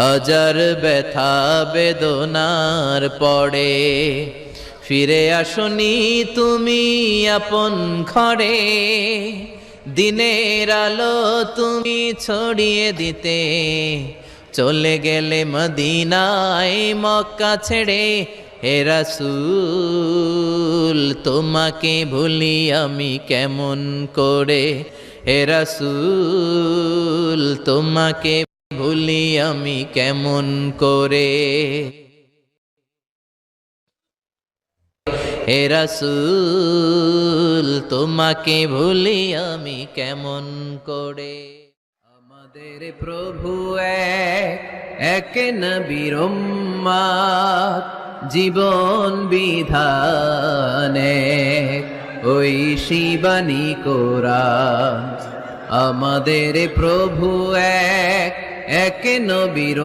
হাজার ব্যথা বেদনার পরে ফিরে আসনি তুমি আপন ঘরে। দিনের আলো তুমি ছড়িয়ে দিতে চলে গেলে মদিনায় মক্কা ছেড়ে। হে রাসূল তোমাকে ভুলি আমি কেমন করে, হে রাসূল তোমাকে ভুলি আমি কেমন করে, হে রাসূল তোমাকে ভুলি আমি কেমন করে। আমাদের প্রভু এক নবীর উম্মত, জীবন বিধানে ওই শিবানী কোরআন। আমাদের প্রভু এক নবীর